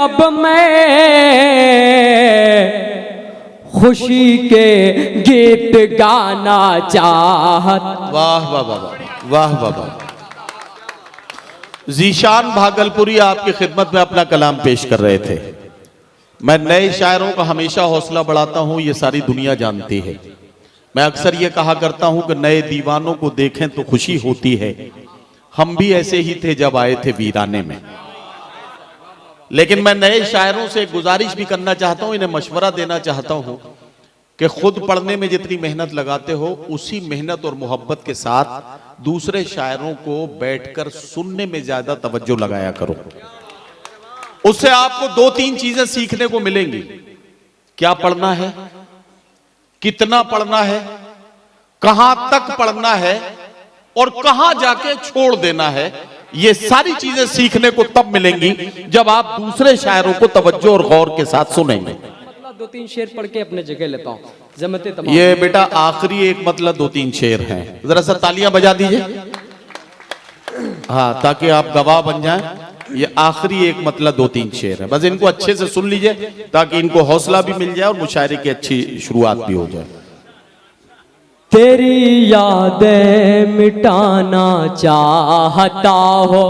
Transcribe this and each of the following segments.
अब मैं खुशी के गीत गाना चाहत। वाह वाह वाह वाह वाह वाह। जीशान भागलपुरी आपकी खिदमत में अपना कलाम पेश कर रहे थे। मैं नए शायरों का हमेशा हौसला बढ़ाता हूं, ये सारी दुनिया जानती है। मैं अक्सर ये कहा करता हूं कि नए दीवानों को देखें तो खुशी होती है। हम भी ऐसे ही थे जब आए थे वीराने में। लेकिन मैं नए शायरों से गुजारिश भी करना चाहता हूं, इन्हें मशवरा देना चाहता हूं कि खुद पढ़ने में जितनी मेहनत लगाते हो उसी मेहनत और मोहब्बत के साथ दूसरे शायरों को बैठकर सुनने में ज्यादा तवज्जो लगाया करो। उससे आपको दो तीन चीजें सीखने को मिलेंगी। क्या पढ़ना है, कितना पढ़ना है, कहां तक पढ़ना है और कहां जाके छोड़ देना है। ये सारी चीजें सीखने को तब मिलेंगी जब आप दूसरे शायरों को तवज्जो और गौर के साथ सुनेंगे। मतलब दो तीन शेर पढ़ के अपने जगह लेता हूँ। जमते तमाम ये बेटा आखिरी एक मतलब दो तीन शेर हैं, जरा सा तालियां बजा दीजिए। हाँ, ताकि आप गवाह बन जाएं। ये आखिरी एक मतलब दो तीन शेर है, बस इनको अच्छे से सुन लीजिए ताकि इनको हौसला भी मिल जाए और मुशायरे की अच्छी शुरुआत भी हो जाए। तेरी यादें मिटाना चाहता हो,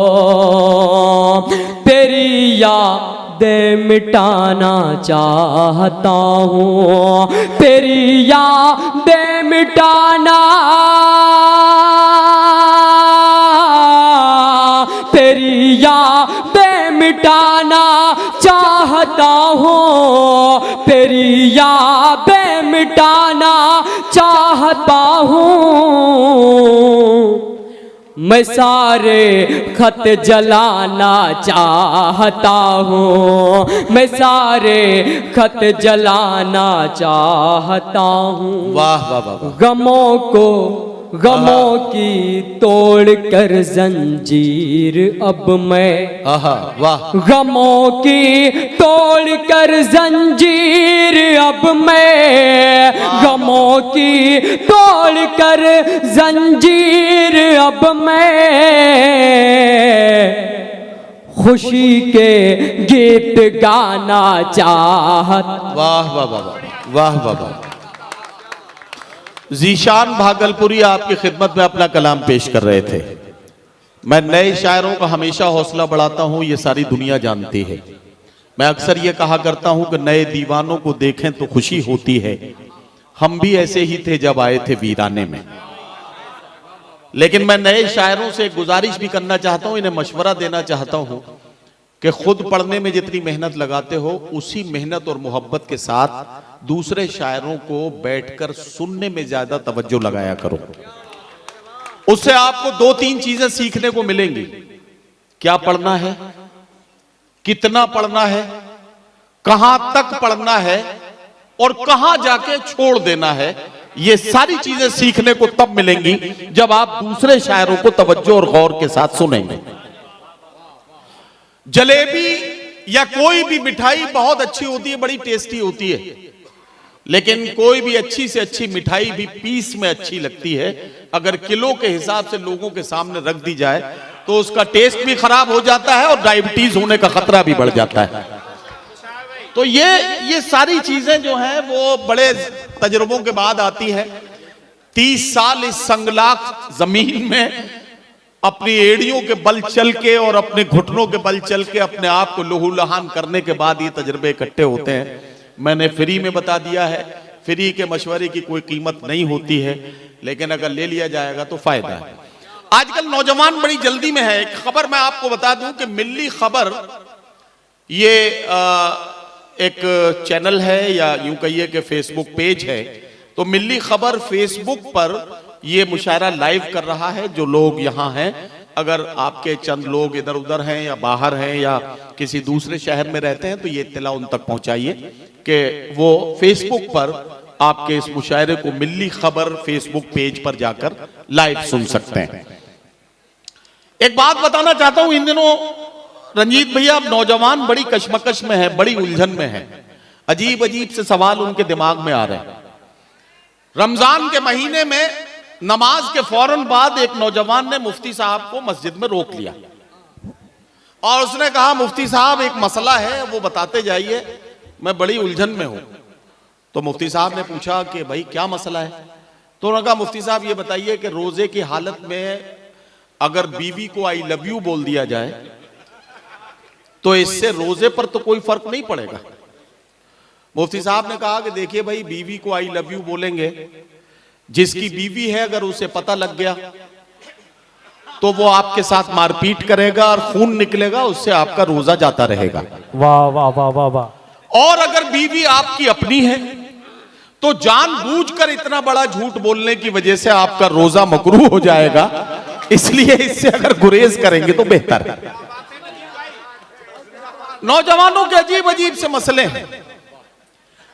तेरी यादें मिटाना चाहता हूँ, तेरी यादें मिटाना, तेरी यादें मिटाना चाहता हूँ, तेरी यादें मिटाना चाहता हूँ। मैं सारे खत जलाना चाहता हूँ, मैं सारे खत जलाना चाहता हूँ। वाह वाह वाह। गमों की तोड़ कर जंजीर अब मैं, वाह। गमों की तोड़ कर जंजीर अब मैं, गमों की तोड़ कर जंजीर अब मैं खुशी के गीत गाना चाहत। वाह वाह वाह वाह वाह वाह। जीशान भागलपुरी आपकी खिदमत में अपना कलाम पेश कर रहे थे। मैं नए शायरों का हमेशा हौसला बढ़ाता हूं, ये सारी दुनिया जानती है। मैं अक्सर ये कहा करता हूं कि नए दीवानों को देखें तो खुशी होती है। हम भी ऐसे ही थे जब आए थे वीराने में। लेकिन मैं नए शायरों से गुजारिश भी करना चाहता हूं, इन्हें मशवरा देना चाहता हूं कि खुद पढ़ने में जितनी मेहनत लगाते हो उसी मेहनत और मोहब्बत के साथ दूसरे शायरों को बैठकर सुनने में ज्यादा तवज्जो लगाया करो। उससे आपको दो तीन चीजें सीखने को मिलेंगी। क्या पढ़ना है, कितना पढ़ना है, कहां तक पढ़ना है और कहां जाके छोड़ देना है। ये सारी चीजें सीखने को तब मिलेंगी जब आप दूसरे शायरों को तवज्जो और गौर के साथ सुनेंगे। जलेबी या कोई भी मिठाई बहुत अच्छी होती है, बड़ी टेस्टी होती है, लेकिन कोई भी अच्छी से अच्छी मिठाई भी पीस में अच्छी लगती है। अगर किलो के हिसाब से लोगों के सामने रख दी जाए तो उसका टेस्ट भी खराब हो जाता है और डायबिटीज होने का खतरा भी बढ़ जाता है। तो ये सारी चीजें जो हैं वो बड़े तजुर्बों के बाद आती है। 30 साल इस संगलाख जमीन में अपनी एड़ियों के बल चल के और अपने घुटनों के बल चल के अपने आप को लहूलुहान करने के बाद ये तजुर्बे इकट्ठे होते हैं। मैंने फ्री में बता दिया है, फ्री के मशवरे की कोई कीमत नहीं होती है, लेकिन अगर ले लिया जाएगा तो फायदा है। आजकल नौजवान बड़ी जल्दी में है। एक खबर मैं आपको बता दूं कि मिल्ली खबर ये एक चैनल है या यूं कहिए कि फेसबुक पेज है। तो मिल्ली खबर फेसबुक पर ये मुशायरा लाइव कर रहा है। जो लोग यहाँ हैं, अगर आपके चंद लोग इधर उधर हैं या बाहर हैं या किसी दूसरे शहर में रहते हैं तो ये इत्तला उन तक पहुंचाइए कि वो फेसबुक पर आपके इस मुशायरे को मिल्ली खबर फेसबुक पेज पर जाकर लाइव सुन सकते हैं। एक बात बताना चाहता हूं, इन दिनों रंजीत भैया नौजवान बड़ी कशमकश में है, बड़ी उलझन में है। अजीब अजीब से सवाल उनके दिमाग में आ रहे हैं। रमजान के महीने में नमाज के फौरन बाद एक नौजवान ने मुफ्ती साहब को मस्जिद में रोक लिया और उसने कहा मुफ्ती साहब एक मसला है, वो बताते जाइए, मैं बड़ी उलझन में हूं। तो मुफ्ती साहब ने पूछा कि भाई क्या मसला है? तो उन्होंने कहा मुफ्ती साहब ये बताइए कि रोजे की हालत में अगर बीवी को आई लव यू बोल दिया जाए तो इससे रोजे पर तो कोई फर्क नहीं पड़ेगा। मुफ्ती साहब ने कहा कि देखिए भाई, बीवी को आई लव यू बोलेंगे, जिसकी बीवी है अगर उसे पता लग गया तो वो आपके साथ मारपीट करेगा और खून निकलेगा, उससे आपका रोजा जाता रहेगा। वाह वाह वाह वाह वाह। और अगर बीवी आपकी अपनी है तो जानबूझकर इतना बड़ा झूठ बोलने की वजह से आपका रोजा मकरूह हो जाएगा, इसलिए इससे अगर गुरेज करेंगे तो बेहतर है। नौजवानों के अजीब अजीब से मसले हैं।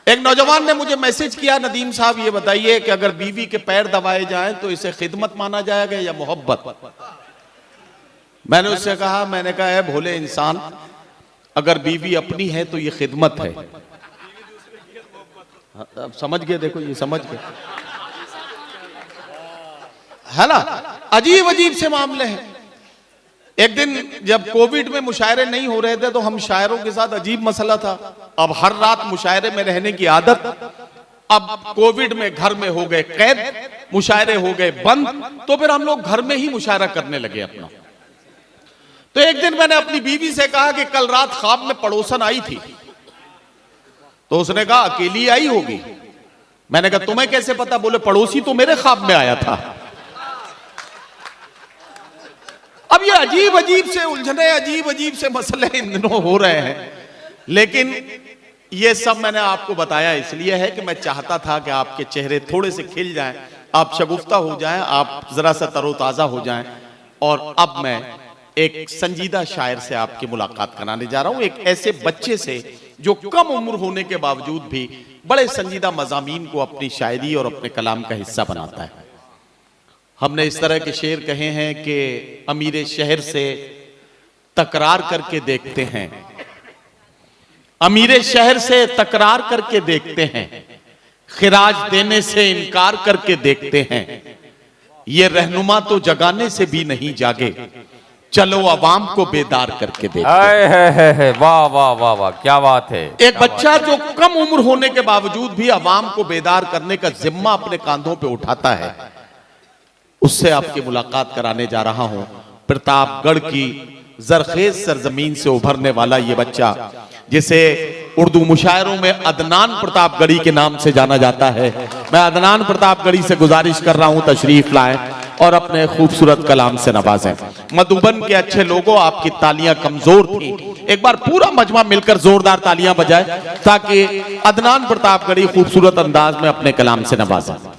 एक नौजवान ने मुझे मैसेज किया, नदीम साहब ये बताइए कि अगर बीवी के पैर दबाए जाएं तो इसे खिदमत माना जाएगा या मोहब्बत? मैंने उससे कहा, मैंने कहा है भोले इंसान, अगर बीवी अपनी है तो ये खिदमत है। अब समझ गए, देखो ये समझ गए, है ना? अजीब अजीब से मामले हैं। एक दिन जब कोविड में मुशायरे नहीं हो रहे थे तो हम शायरों के साथ अजीब मसला था। अब हर रात मुशायरे में रहने की आदत, अब कोविड में घर में हो गए कैद, मुशायरे हो गए बंद, तो फिर हम लोग घर में ही मुशायरा करने लगे अपना। तो एक दिन मैंने अपनी बीवी से कहा कि कल रात ख्वाब में पड़ोसन आई थी। तो उसने कहा अकेली आई होगी। मैंने कहा तुम्हें कैसे पता? बोले पड़ोसी तो मेरे ख्वाब में आया था। अब ये अजीब अजीब से उलझने, अजीब अजीब से मसले इन दिनों हो रहे हैं, लेकिन ये सब मैंने आपको बताया इसलिए है कि मैं चाहता था कि आपके चेहरे थोड़े से खिल जाएं, आप शगुफ्ता हो जाएं, आप जरा सा तरोताजा हो जाएं। और अब मैं एक संजीदा शायर से आपकी मुलाकात कराने जा रहा हूं, एक ऐसे बच्चे से जो कम उम्र होने के बावजूद भी बड़े संजीदा मज़ामीन को अपनी शायरी और अपने कलाम का हिस्सा बनाता है। हमने इस तरह के शेर कहे हैं कि अमीर शहर से तकरार करके देखते हैं, अमीर शहर से तकरार करके देखते हैं, खिराज देने से इनकार करके देखते हैं, ये रहनुमा तो जगाने से भी नहीं जागे, चलो अवाम को बेदार करके देखते हैं। वाह वाह वाह वाह, क्या बात है। एक बच्चा जो कम उम्र होने के बावजूद भी अवाम को बेदार करने का जिम्मा अपने कांधों पे उठाता है, उससे आपकी मुलाकात कराने जा रहा हूं। प्रतापगढ़ की जरखेज सरजमीन से उभरने वाला ये बच्चा, जिसे उर्दू मुशायरों में अदनान प्रतापगढ़ी के नाम से जाना जाता है, मैं अदनान प्रतापगढ़ी से गुजारिश कर रहा हूं तशरीफ लाएं और अपने खूबसूरत कलाम से नवाजें। मधुबन के अच्छे लोगों, आपकी तालियां कमजोर थी, एक बार पूरा मजमा मिलकर जोरदार तालियां बजाए ताकि अदनान प्रतापगढ़ी खूबसूरत अंदाज में अपने कलाम से नवाजें।